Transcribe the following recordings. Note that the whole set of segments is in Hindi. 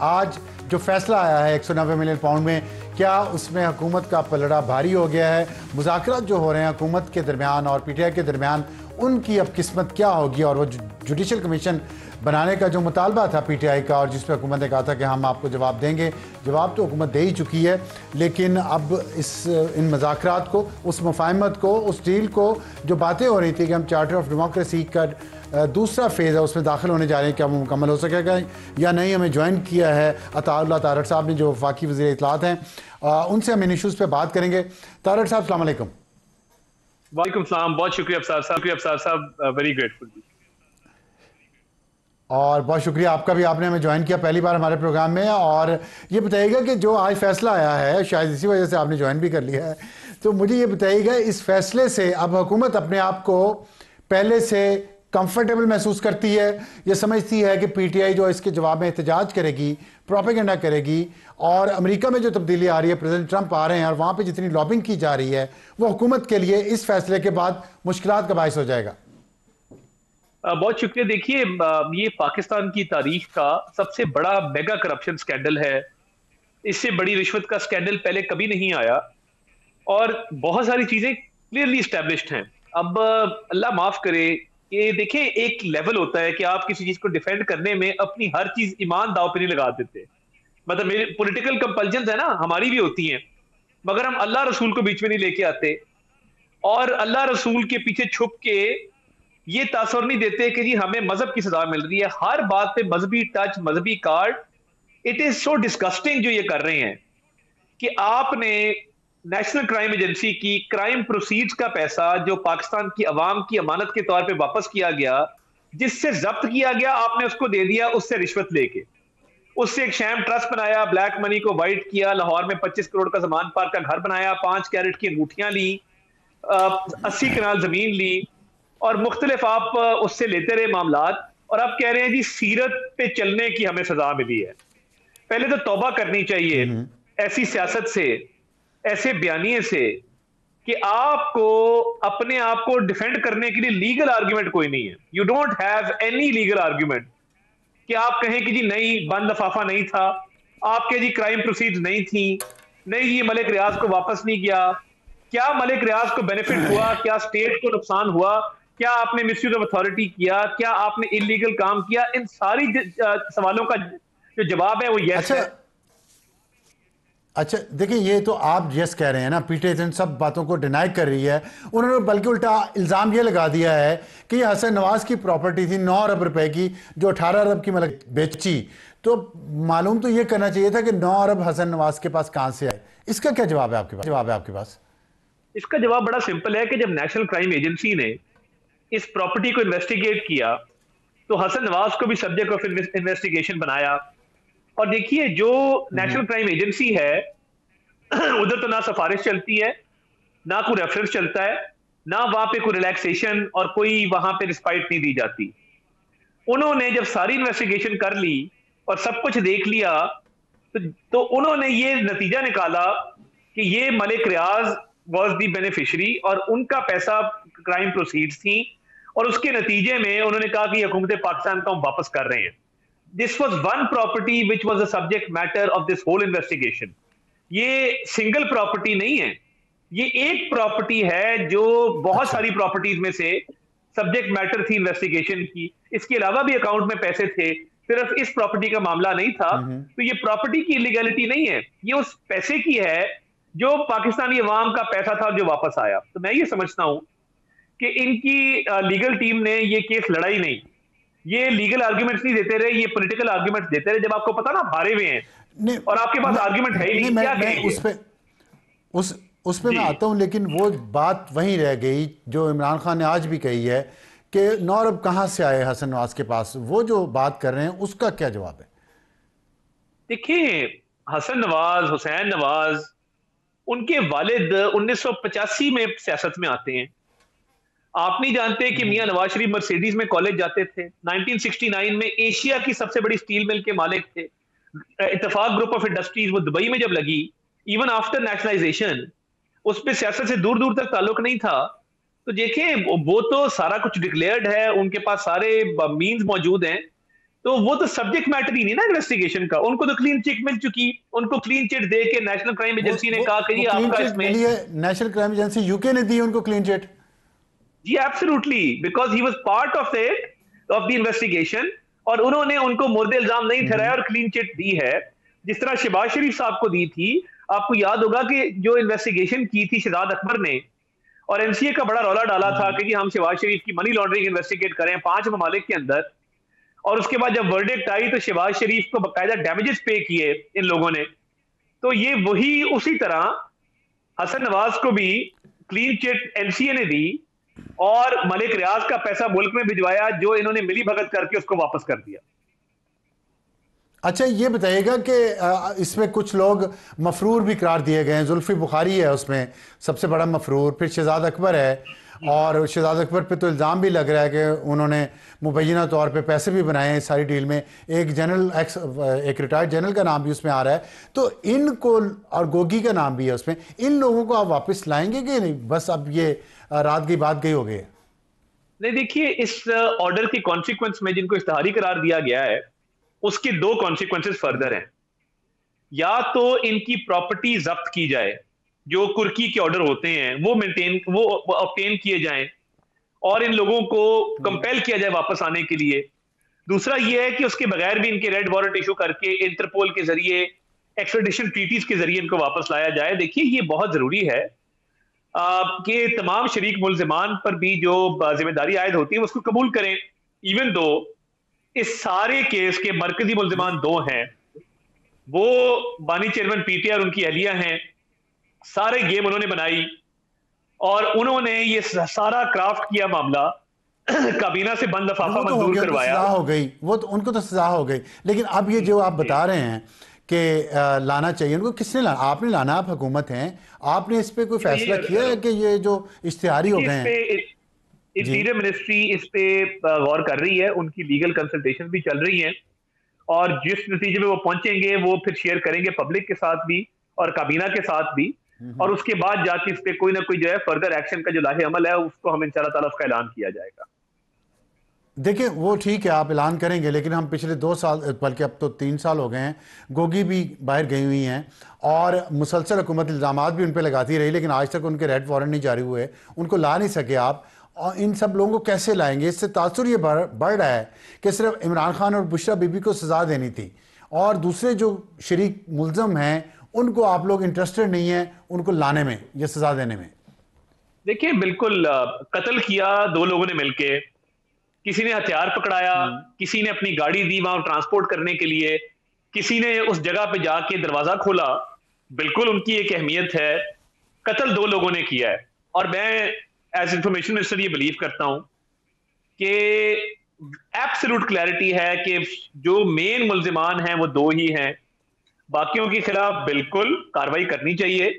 आज जो फैसला आया है 190 मिलियन पाउंड में, क्या उसमें हुकूमत का पलड़ा भारी हो गया है? मुज़ाकरात जो हो रहे हैं हुकूमत के दरमियान और पीटीआई के दरमियान, उनकी अब किस्मत क्या होगी? और वो जुडिशल कमीशन बनाने का जो मुतालबा था पीटीआई का, और जिस पर हुकूमत ने कहा था कि हम आपको जवाब देंगे, जवाब तो हुकूमत दे ही चुकी है, लेकिन अब इन मज़ाकरात को, उस मुफाहमत को, उस डील को, जो बातें हो रही थी कि हम चार्टर ऑफ डेमोक्रेसी का दूसरा फेज़ है उसमें दाखिल होने जा रहे हैं, क्या वो मुकम्मल हो सकेगा या नहीं? हमें ज्वाइन किया है अताउल्लाह तारड़ साहब ने, जो वफाकी वज़ीर इत्तलात हैं, उनसे हम इन इशूज़ पे बात करेंगे। तारड़ साहब अस्सलाम वालेकुम। वालेकुम सलाम, बहुत शुक्रिया अफसार साहब, वेरी ग्रेटफुल। और बहुत शुक्रिया आपका भी, आपने हमें ज्वाइन किया पहली बार हमारे प्रोग्राम में। और ये बताइएगा कि जो आज फैसला आया है, शायद इसी वजह से आपने ज्वाइन भी कर लिया है, तो मुझे ये बताइएगा इस फैसले से अब हुकूमत अपने आप को पहले से कंफर्टेबल महसूस करती है, ये समझती है कि पीटीआई जो इसके जवाब में एहतजाज करेगी, प्रोपेगेंडा करेगी, और अमेरिका में जो तब्दीली आ रही है, प्रेसिडेंट ट्रंप आ रहे हैं और वहाँ पे जितनी लॉबिंग की जा रही है, वो हुकूमत के लिए इस फैसले के बाद मुश्किलात का बायस हो जाएगा? बहुत शुक्रिया। देखिए, ये पाकिस्तान की तारीख का सबसे बड़ा मेगा करप्शन स्कैंडल है। इससे बड़ी रिश्वत का स्कैंडल पहले कभी नहीं आया, और बहुत सारी चीजें क्लियरली स्टैब्लिश्ड हैं। अब अल्लाह माफ करे, ये देखिए, एक लेवल होता है कि आप किसी चीज को डिफेंड करने में अपनी हर चीज ईमान दाव पे नहीं लगा देते। मतलब मेरे पॉलिटिकल कंपल्जन है ना, हमारी भी होती हैं, मगर हम अल्लाह रसूल को बीच में नहीं लेके आते, और अल्लाह रसूल के पीछे छुप के ये तासर नहीं देते कि जी हमें मजहब की सजा मिल रही है। हर बात पे मजहबी टच, मजहबी card. It is so disgusting जो ये कर रहे हैं कि आपने नेशनल क्राइम एजेंसी की क्राइम प्रोसीड्स का पैसा, जो पाकिस्तान की अवाम की अमानत के तौर पे वापस किया गया, जिससे जब्त किया गया, आपने उसको दे दिया उससे रिश्वत लेके। उससे एक शैम ट्रस्ट बनाया, ब्लैक मनी को वाइट किया, लाहौर में 25 करोड़ का जमान पार्क का घर बनाया, 5 कैरेट की अंगूठियां ली, 80 कनाल जमीन ली, और मुख्तलिफ आप उससे लेते रहे मामलात, और आप कह रहे हैं जी सीरत पे चलने की हमें सजा मिली है। पहले तो तौबा करनी चाहिए ऐसी सियासत से, ऐसे बयानिए से, कि आपको अपने आप को डिफेंड करने के लिए लीगल आर्ग्यूमेंट कोई नहीं है। You don't have any legal argument कि आप कहें कि जी नहीं, बंद लफाफा नहीं था, आपके जी क्राइम प्रोसीड्स नहीं थी, नहीं ये मलिक रियाज को वापस नहीं किया। क्या मलिक रियाज को बेनिफिट हुआ? क्या स्टेट को नुकसान हुआ? क्या आपने मिसयूज ऑफ अथॉरिटी किया? क्या आपने इलीगल काम किया? इन सारी सवालों का जो जवाब है वो यस है। अच्छा देखिए, ये तो आप यस कह रहे हैं ना, पीटीआई इन सब बातों को डिनाई कर रही है। उन्होंने बल्कि उल्टा इल्ज़ाम ये लगा दिया है कि ये हसन नवाज की प्रॉपर्टी थी 9 अरब रुपए की, जो 18 अरब की मतलब बेची। तो मालूम तो ये करना चाहिए था कि 9 अरब हसन नवाज के पास कहां से आए। इसका क्या जवाब है आपके पास? इसका जवाब बड़ा सिंपल है कि जब नेशनल क्राइम एजेंसी ने इस प्रॉपर्टी को इन्वेस्टिगेट किया, तो हसन नवाज को भी सब्जेक्ट ऑफ इन्वेस्टिगेशन बनाया। और देखिए, जो नेशनल क्राइम एजेंसी है, उधर तो ना सिफारिश चलती है, ना कोई रेफरेंस चलता है, ना वहां पे कोई रिलैक्सेशन और कोई वहां पे रिस्पाइट नहीं दी जाती। उन्होंने जब सारी इन्वेस्टिगेशन कर ली और सब कुछ देख लिया, तो उन्होंने ये नतीजा निकाला कि ये मलिक रियाज वॉज दी बेनिफिशरी, और उनका पैसा क्राइम प्रोसीड्स थी, और उसके नतीजे में उन्होंने कहा कि हुकूमत पाकिस्तान को हम वापस कर रहे हैं। This was one property which was the subject matter of this whole investigation. ये सिंगल प्रॉपर्टी नहीं है, ये एक प्रॉपर्टी है जो बहुत सारी प्रॉपर्टीज में से सब्जेक्ट मैटर थी इन्वेस्टिगेशन की। इसके अलावा भी अकाउंट में पैसे थे, सिर्फ इस प्रॉपर्टी का मामला नहीं था। तो ये प्रॉपर्टी की इलीगैलिटी नहीं है, ये उस पैसे की है जो पाकिस्तानी अवाम का पैसा था जो वापस आया। तो मैं ये समझता हूं कि इनकी लीगल टीम ने ये केस लड़ा ही नहीं, ये लीगल आर्ग्यूमेंट्स नहीं देते रहे, ये पॉलिटिकल आर्ग्यूमेंट्स देते रहे। जब आपको पता ना हारे हुए हैं नहीं, और आपके पास आर्ग्यूमेंट है ही नहीं, क्या करेंगे? उस पे मैं आता हूं, लेकिन वो बात वहीं रह गई जो इमरान खान ने आज भी कही है कि 9 अरब कहां से आए हसन नवाज के पास। वो जो बात कर रहे हैं उसका क्या जवाब है? देखिए, हसन नवाज, हुसैन नवाज, उनके वालिद 1985 में सियासत में आते हैं। आप नहीं जानते कि मियां नवाज शरीफ मर्सिडीज में कॉलेज जाते थे। 1969 में एशिया की सबसे बड़ी स्टील मिल के मालिक थे। इत्तेफाक ग्रुप ऑफ इंडस्ट्रीज वो दुबई में जब लगी, इवन आफ्टर नेशनलाइजेशन, उस पर सियासत से दूर दूर तक ताल्लुक नहीं था। तो देखें, वो तो सारा कुछ डिक्लेयर्ड है, उनके पास सारे मीन्स मौजूद हैं। तो वो तो सब्जेक्ट मैटर ही नहीं ना इन्वेस्टिगेशन का। उनको तो क्लीन चिट मिल चुकी, उनको क्लीन चिट दे के नेशनल क्राइम वो एजेंसी ने वो कहा कि वो जी क्लीन आपका चिट इसमें। मिली है, नेशनल क्राइम एजेंसी यूके ने दी उनको क्लीन चिट। जी absolutely, because he was part of it, of the investigation, और उन्होंने उनको मुर्दे इल्जाम नहीं ठहराया और क्लीन चिट दी है, जिस तरह शहबाज शरीफ साहब को दी थी। आपको याद होगा कि जो इन्वेस्टिगेशन की थी शहजाद अकबर ने, और एनसीए का बड़ा रौला डाला था कि जी हम शहबाज शरीफ की मनी लॉन्ड्रिंग इन्वेस्टिगेट करें 5 ममालिक के अंदर। और उसके बाद जब वर्डिक्ट आई तो शहबाज शरीफ को बाकायदा डैमेजेस पे किए इन लोगों ने। तो ये वही उसी तरह हसन नवाज को भी क्लीन चिट एनसीए ने दी और मलिक रियाज का पैसा मुल्क में भिजवाया, जो इन्होंने मिली भगत करके उसको वापस कर दिया। अच्छा ये बताइएगा कि इसमें कुछ लोग मफरूर भी करार दिए गए हैं। जुल्फी बुखारी है उसमें सबसे बड़ा मफरूर, फिर शहजाद अकबर है, और शहजाद अकबर पे तो इल्ज़ाम भी लग रहा है कि उन्होंने मुबैना तौर पे पैसे भी बनाए हैं इस सारी डील में। एक जनरल एक रिटायर्ड जनरल का नाम भी उसमें आ रहा है। तो इनको, और गोगी का नाम भी है उसमें, इन लोगों को आप वापस लाएंगे कि नहीं, बस अब ये रात की बात गई हो गई? नहीं देखिए, इस ऑर्डर के कॉन्सिक्वेंस में जिनको इश्तिहारी करार दिया गया है उसके दो कॉन्सिक्वेंसेस फर्दर हैं। या तो इनकी प्रॉपर्टी जब्त की जाए, जो कुर्की के ऑर्डर होते हैं वो ऑब्टेन किए जाएं, और इन लोगों को कंपेल किया जाए वापस आने के लिए। दूसरा ये है कि उसके बगैर भी इनके रेड वारंट इशू करके इंटरपोल के जरिए, एक्सट्रेडिशन ट्रीटीज के जरिए इनको वापस लाया जाए। देखिए ये बहुत जरूरी है कि तमाम शरीक मुल्जिमान पर भी जो जिम्मेदारी आयद होती है उसको कबूल करें, इवन दो इस सारे केस के मरकजी मुल्जिमान दो हैं, वो बानी चेयरमैन पीटीआई और उनकी अहलिया हैं। सारे गेम उन्होंने बनाई और उन्होंने ये सारा क्राफ्ट किया मामला, काबीना से बंद लफाफा वो तो हो मंजूर गया, तो करवाया। सजा हो गई, वो तो उनको तो सजा हो गई। लेकिन अब ये जो आप बता रहे हैं कि लाना चाहिए उनको, किसने लाना? आपने लाना, आप हुकूमत हैं, आपने इस पे कोई फैसला किया है कि ये जो इश्तिहारी हो गए हैं? जी। इंटीरियर मिनिस्ट्री इस पे गौर कर रही है, उनकी लीगल कंसल्टेशन भी चल रही हैं, और जिस नतीजे में वो पहुंचेंगे वो फिर शेयर करेंगे पब्लिक के साथ भी और काबीना के साथ भी। और उसके बाद जाके इस पे कोई ना कोई जो है फर्दर एक्शन का जो लाहे अमल है उसको हम इंशाल्लाह ताला उसका ऐलान किया जाएगा। देखिए वो ठीक है, आप ऐलान करेंगे, लेकिन हम पिछले 2 साल, बल्कि अब तो 3 साल हो गए हैं, गोगी भी बाहर गई हुई हैं और मुसलसल हुकूमत इल्ज़ामात भी उन पर लगाती रही, लेकिन आज तक उनके रेड वारंट नहीं जारी हुए, उनको ला नहीं सके आप। और इन सब लोगों को कैसे लाएंगे? इससे तासुर ये बढ़ रहा है कि सिर्फ इमरान खान और बुशरा बीबी को सज़ा देनी थी, और दूसरे जो शरीक मुल्ज़म हैं उनको आप लोग इंटरेस्टेड नहीं हैं उनको लाने में या सज़ा देने में। देखिए बिल्कुल, कत्ल किया दो लोगों ने मिलके, किसी ने हथियार पकड़ाया, किसी ने अपनी गाड़ी दी वहां ट्रांसपोर्ट करने के लिए, किसी ने उस जगह पे जाके दरवाजा खोला। बिल्कुल उनकी एक अहमियत है। कत्ल दो लोगों ने किया है, और मैं एज इंफॉर्मेशन मिनिस्टर ये बिलीव करता हूं कि एब्सोल्यूट क्लैरिटी है कि जो मेन मुल्जिमान हैं वो दो ही हैं। बाकियों के खिलाफ बिल्कुल कार्रवाई करनी चाहिए,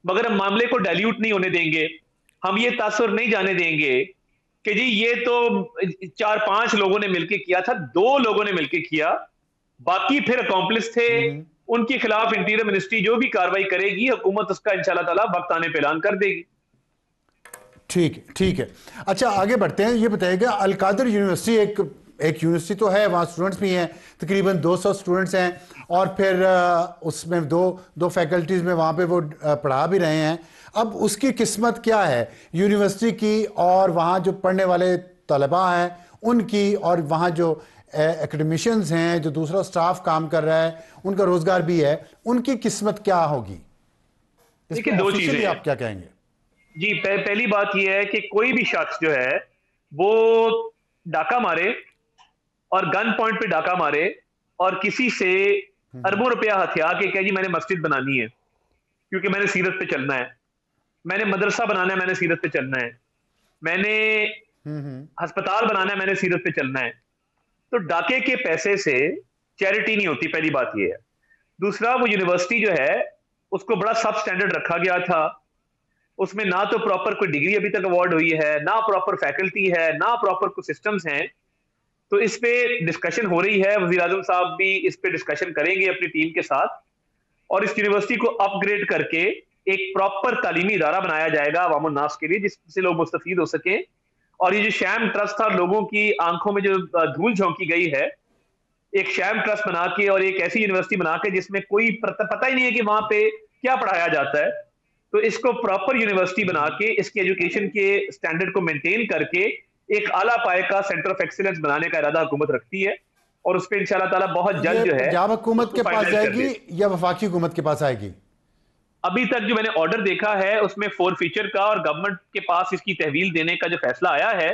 मगर हम मामले को डाइल्यूट नहीं होने देंगे। हम ये तासुर नहीं जाने देंगे कि जी ये तो 4-5 लोगों ने मिलकर किया था, 2 लोगों ने मिलकर किया, बाकी फिर अकॉम्प्लिस थे। उनके खिलाफ इंटीरियर मिनिस्ट्री जो भी कार्रवाई करेगी, हुकूमत उसका इंशाल्लाह ताला वक्त आने पे ऐलान कर देगी। ठीक है। अच्छा आगे बढ़ते हैं, ये बताइएगा अलकादर यूनिवर्सिटी एक यूनिवर्सिटी तो है, वहाँ स्टूडेंट्स भी हैं, तकरीबन 200 स्टूडेंट्स हैं, और फिर उसमें दो फैकल्टीज़ में वहाँ पे वो पढ़ा भी रहे हैं। अब उसकी किस्मत क्या है यूनिवर्सिटी की, और वहाँ जो पढ़ने वाले तलबा हैं उनकी, और वहाँ जो एकेडमिशियंस हैं, जो दूसरा स्टाफ काम कर रहा है, उनका रोज़गार भी है, उनकी किस्मत क्या होगी? देखिए दो चीज़ें आप क्या कहेंगे? जी, पहली बात यह है कि कोई भी शख्स जो है वो डाका मारे और गन पॉइंट पे डाका मारे और किसी से अरबों रुपया हथिया के कहे जी मैंने मस्जिद बनानी है क्योंकि मैंने सीरत पे चलना है, मैंने मदरसा बनाना है, मैंने सीरत पे चलना है, मैंने अस्पताल बनाना है, मैंने सीरत पे चलना है, तो डाके के पैसे से चैरिटी नहीं होती। पहली बात यह है। दूसरा, वो यूनिवर्सिटी जो है उसको बड़ा सब स्टैंडर्ड रखा गया था, उसमें ना तो प्रॉपर कोई डिग्री अभी तक अवार्ड हुई है, ना प्रॉपर फैकल्टी है, ना प्रॉपर कोई सिस्टम्स हैं। तो इस पे डिस्कशन हो रही है, वज़ीर आज़म साहब भी इस पे डिस्कशन करेंगे अपनी टीम के साथ, और इस यूनिवर्सिटी को अपग्रेड करके एक प्रॉपर तालीमी इदारा बनाया जाएगा अवामुन नास के लिए, जिससे लोग मुस्तफीद हो सकें। और ये जो शैम ट्रस्ट था, लोगों की आंखों में जो धूल झोंकी गई है, एक शैम ट्रस्ट बना के और एक ऐसी यूनिवर्सिटी बना के जिसमें कोई पता ही नहीं है कि वहां पे क्या पढ़ाया जाता है। तो इसको प्रॉपर यूनिवर्सिटी बना के इसके एजुकेशन के स्टैंडर्ड को मेंटेन करके एक आला पाए का सेंटर ऑफ एक्सीलेंस बनाने का इरादा हुकूमत रखती है, और उस पर इंशाल्लाह ताला बहुत जल्द जो है पंजाब हुकूमत के पास जाएगी या वफाकी हुकूमत के पास आएगी? अभी तक जो मैंने ऑर्डर देखा है उसमें 4 फीचर का और गवर्नमेंट के पास इसकी तहवील देने का जो फैसला आया है,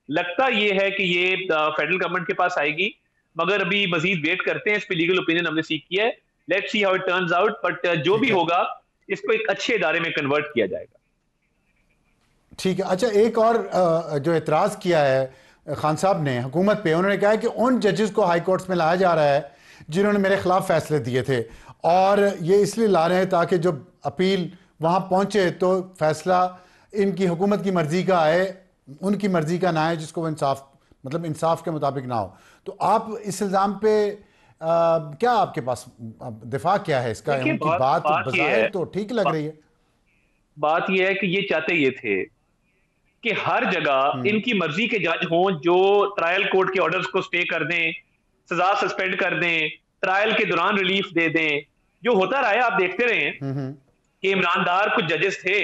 लगता ये है कि ये फेडरल गवर्नमेंट के पास आएगी, मगर अभी मजीद वेट करते हैं। इस पे लीगल ओपिनियन हमने सीख किया है, let's see how it turns out, but जो भी होगा इसको एक अच्छे इदारे में कन्वर्ट किया जाएगा। ठीक है। अच्छा, एक और जो एतराज़ किया है खान साहब ने हुकूमत पे, उन्होंने कहा है कि उन जजेस को हाई कोर्ट्स में लाया जा रहा है जिन्होंने मेरे खिलाफ फैसले दिए थे, और ये इसलिए ला रहे हैं ताकि जब अपील वहाँ पहुँचे तो फैसला इनकी हुकूमत की मर्जी का आए, उनकी मर्जी का ना है, जिसको वो इंसाफ मतलब इंसाफ के मुताबिक ना हो। तो आप इस इल्ज़ाम पे क्या आपके पास दिफा क्या है इसका? उनकी बात बज़ाहिर तो ठीक लग रही है। बात यह है कि ये चाहते ये थे कि हर जगह इनकी मर्जी के जज हों जो ट्रायल कोर्ट के ऑर्डर्स को स्टे कर दें, सजा सस्पेंड कर दें, ट्रायल के दौरान रिलीफ दे दें। जो होता रहा है आप देखते रहे कि ईमानदार कुछ जजेस थे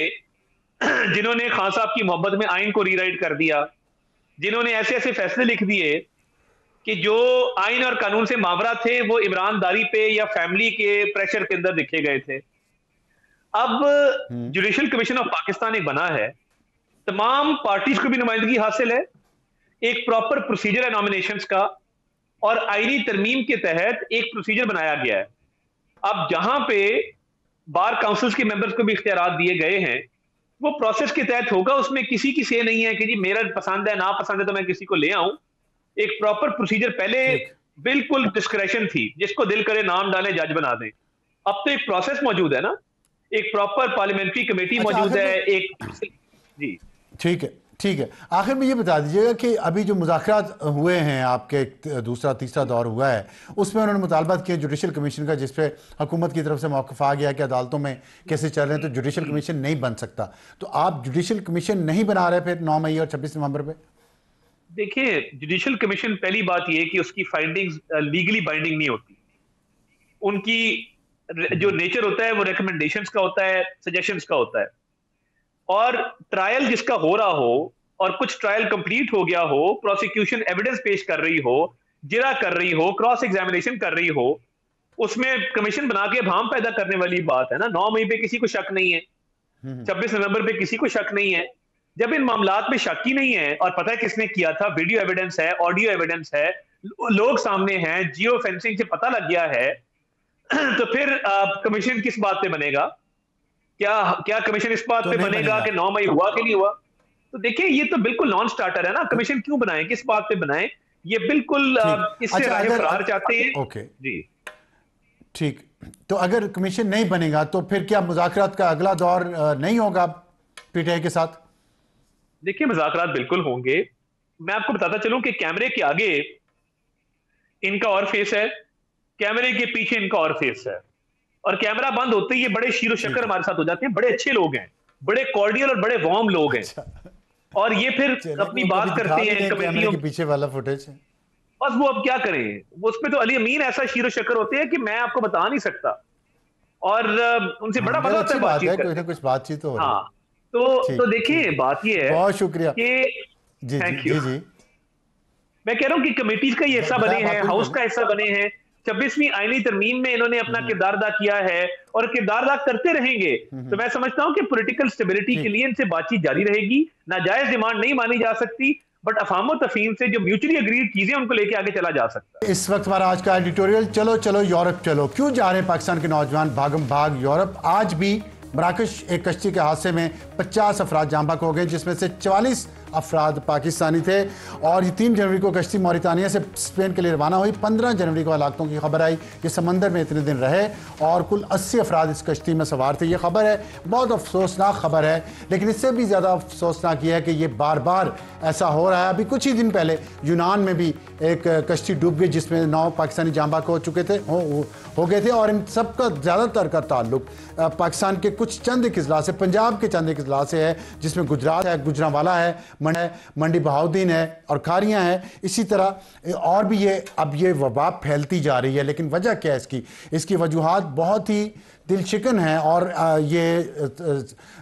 जिन्होंने खान साहब की मोहब्बत में आइन को रीराइट कर दिया, जिन्होंने ऐसे ऐसे फैसले लिख दिए कि जो आइन और कानून से मावरा थे वो ईमानदारी पे या फैमिली के प्रेशर के अंदर लिखे गए थे। अब जुडिशल कमीशन ऑफ पाकिस्तान एक बना है, तमाम पार्टीज को भी नुमाइंदगी हासिल है, एक प्रॉपर प्रोसीजर है नॉमिनेशंस का, और आईनी तरमीम के तहत एक प्रोसीजर बनाया गया है। अब जहां पे बार काउंसिल्स के मेंबर्स को भी इख्तियारात दिए गए हैं, वो प्रोसेस के तहत होगा, उसमें किसी की से नहीं है कि जी मेरा पसंद है ना पसंद है तो मैं किसी को ले आऊं। एक प्रॉपर प्रोसीजर, पहले बिल्कुल डिस्क्रेशन थी, जिसको दिल करे नाम डाले जज बना दें। अब तो एक प्रोसेस मौजूद है ना, एक प्रॉपर पार्लियामेंट्री कमेटी मौजूद है, एक जी ठीक है। ठीक है, आखिर में ये बता दीजिएगा कि अभी जो मुज़ाकरात हुए हैं, आपके दूसरा तीसरा दौर हुआ है, उसमें उन्होंने मुतालबात किया जुडिशल कमीशन का, जिस पे हुकूमत की तरफ से मौक़िफ़ आ गया कि अदालतों में केसेस चल रहे हैं तो जुडिशल कमीशन नहीं बन सकता। तो आप जुडिशल कमीशन नहीं बना रहे फिर 9 मई और 26 नवंबर पे? देखिए, जुडिशल कमीशन, पहली बात यह कि उसकी फाइंडिंग्स लीगली बाइंडिंग नहीं होती। उनकी जो नेचर होता है वो रिकमेंडेशंस का होता है, सजेशंस का होता है, और ट्रायल जिसका हो रहा हो और कुछ ट्रायल कंप्लीट हो गया हो, प्रोसिक्यूशन एविडेंस पेश कर रही हो, जिरा कर रही हो, क्रॉस एग्जामिनेशन कर रही हो, उसमें कमीशन बना के भाम पैदा करने वाली बात है ना। 9 मई पे किसी को शक नहीं है, 26 नवंबर पे किसी को शक नहीं है। जब इन मामलात में शक ही नहीं है और पता है किसने किया था, वीडियो एविडेंस है, ऑडियो एविडेंस है, लोग सामने हैं, जियो फेंसिंग से पता लग गया है, तो फिर कमीशन किस बात पे बनेगा? क्या कमीशन इस बात पे बनेगा कि 9 मई हुआ कि नहीं हुआ? तो देखिए, ये तो बिल्कुल नॉन स्टार्टर है ना। कमीशन क्यों बनाएं, किस बात पे बनाएं? ये बिल्कुल इससे राह फरार चाहते हैं। ओके जी, ठीक। तो अगर कमीशन नहीं बनेगा तो फिर क्या मुज़ाकरात का अगला दौर नहीं होगा पीटीआई के साथ? देखिए, मुज़ाकरात बिल्कुल होंगे। मैं आपको बताता चलूं कि कैमरे के आगे इनका और फेस है, कैमरे के पीछे इनका और फेस है, और कैमरा बंद होते ही ये बड़े शीरो शक्कर हमारे साथ हो जाते हैं। बड़े अच्छे लोग हैं, बड़े कॉर्डियल और बड़े वार्म लोग हैं, और ये फिर अपनी बात करते हैं कमेटियों के पीछे वाला फुटेज है। बस वो अब क्या करें, उसमें तो अली अमीन ऐसा शीरो शक्कर होते हैं कि मैं आपको बता नहीं सकता, और उनसे बड़ा मजा आता है बातचीत करने। कुछ बातचीत हो रही है। हाँ, तो देखिए, बात ये है, बहुत शुक्रिया कि जी जी जी। मैं कह रहा हूं कि कमेटीज का ये हिस्सा बने हैं, हाउस का हिस्सा बने हैं, 26वीं आईनी तरमीम में इन्होंने अपना किरदार अदा किया है और किरदार अदा करते रहेंगे। तो मैं समझता हूं कि पॉलिटिकल स्टेबिलिटी के लिए इनसे बातचीत जारी रहेगी। नाजायज डिमांड नहीं मानी जा सकती, बट अफाम तफहीम से जो म्यूचुअली अग्रीड चीजें उनको लेके आगे चला जा सकता है। इस वक्त हमारा आज का एडिटोरियल, चलो चलो यूरोप चलो। क्यों जा रहे हैं पाकिस्तान के नौजवान भागम भाग यूरोप? आज भी मराकश एक कश्ती के हादसे में 50 अफराद जाँ बहक हो गए, जिसमें से 44 अफराद पाकिस्तानी थे, और ये 3 जनवरी को कश्ती मौरितानिया से स्पेन के लिए रवाना हुई। 15 जनवरी को हलाकतों की खबर आई, ये समंदर में इतने दिन रहे, और कुल 80 अफराद इस कश्ती में सवार थे। ये खबर है, बहुत अफसोसनाक खबर है, लेकिन इससे भी ज़्यादा अफसोसनाक ये है कि ये बार बार ऐसा हो रहा है। अभी कुछ ही दिन पहले यूनान में भी एक कश्ती डूब गई, जिसमें 9 पाकिस्तानी जाँ बहक हो चुके थे, हो गए थे, और इन सब का ज़्यादातर का ताल्लुक पाकिस्तान के कुछ चंद एक अजला से, पंजाब के चंद एक अजला से है, जिसमें गुजरात है, गुजरांवाला है, मंडी बहाउद्दीन है और खारियाँ हैं। इसी तरह और भी अब ये वबा फैलती जा रही है। लेकिन वजह क्या है इसकी वजूहात बहुत ही दिलशिकन है। और ये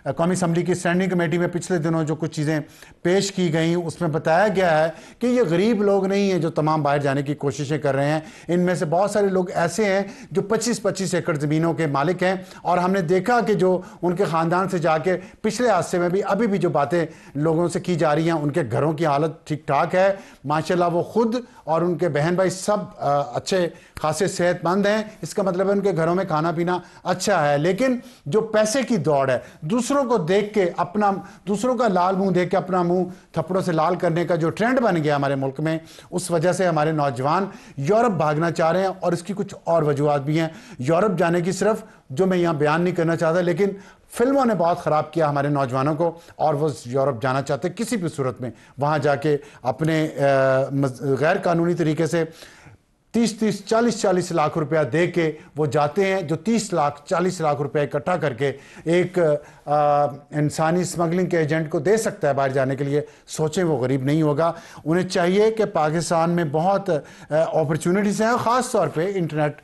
कौमी असम्बली की स्टैंडिंग कमेटी में पिछले दिनों जो कुछ चीज़ें पेश की गई उसमें बताया गया है कि ये गरीब लोग नहीं हैं जो तमाम बाहर जाने की कोशिशें कर रहे हैं। इनमें से बहुत सारे लोग ऐसे हैं जो 25-25 एकड़ ज़मीनों के मालिक हैं। और हमने देखा कि जो उनके ख़ानदान से जाके पिछले हादसे में भी अभी भी जो बातें लोगों से की जा रही हैं, उनके घरों की हालत ठीक ठाक है माशाल्लाह। वो खुद और उनके बहन भाई सब अच्छे खासे सेहतमंद हैं। इसका मतलब है उनके घरों में खाना पीना अच्छा है। लेकिन जो पैसे की दौड़ है, दूसरों को देख के अपना, दूसरों का लाल मुंह देख के अपना मुंह थप्पड़ों से लाल करने का जो ट्रेंड बन गया हमारे मुल्क में, उस वजह से हमारे नौजवान यूरोप भागना चाह रहे हैं। और इसकी कुछ और वजूहत भी हैं यूरोप जाने की, सिर्फ जो मैं यहाँ बयान नहीं करना चाहता, लेकिन फिल्मों ने बहुत ख़राब किया हमारे नौजवानों को और वो यूरोप जाना चाहते किसी भी सूरत में। वहाँ जाके अपने गैर कानूनी तरीके से 30-30, 40-40 लाख रुपया दे के वो जाते हैं, जो 30 लाख 40 लाख रुपया इकट्ठा करके एक इंसानी स्मगलिंग के एजेंट को दे सकता है बाहर जाने के लिए। सोचें वो गरीब नहीं होगा। उन्हें चाहिए कि पाकिस्तान में बहुत अपॉर्चुनिटीज़ हैं, ख़ास तौर पे इंटरनेट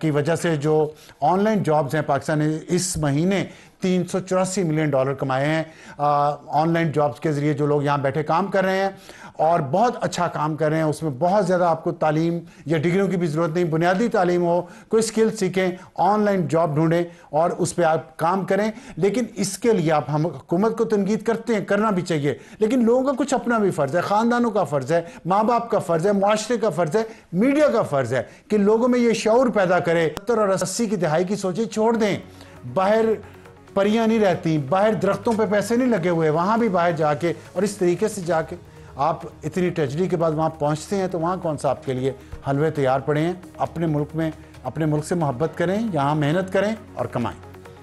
की वजह से जो ऑनलाइन जॉब्स हैं। पाकिस्तान ने इस महीने $384 मिलियन कमाए हैं ऑनलाइन जॉब्स के ज़रिए। जो लोग यहाँ बैठे काम कर रहे हैं और बहुत अच्छा काम कर रहे हैं, उसमें बहुत ज़्यादा आपको तालीम या डिग्रियों की भी ज़रूरत नहीं, बुनियादी तालीम हो, कोई स्किल सीखें, ऑनलाइन जॉब ढूंढें और उस पर आप काम करें। लेकिन इसके लिए आप हम हुकूमत को तनकीद करते हैं, करना भी चाहिए, लेकिन लोगों का कुछ अपना भी फ़र्ज़ है, ख़ानदानों का फ़र्ज़ है, माँ बाप का फ़र्ज़ है, मुआशरे का फ़र्ज़ है, मीडिया का फ़र्ज़ है कि लोगों में ये शऊर पैदा करे। 70 और 80 की दहाई की सोचें छोड़ दें। बाहर परियां नहीं रहती, बाहर दरख्तों पे पैसे नहीं लगे हुए, वहाँ भी बाहर जाके और इस तरीके से जाके आप इतनी ट्रेजेडी के बाद वहाँ पहुँचते हैं तो वहाँ कौन सा आपके लिए हलवे तैयार पड़े हैं। अपने मुल्क में, अपने मुल्क से मोहब्बत करें, यहाँ मेहनत करें और कमाएं।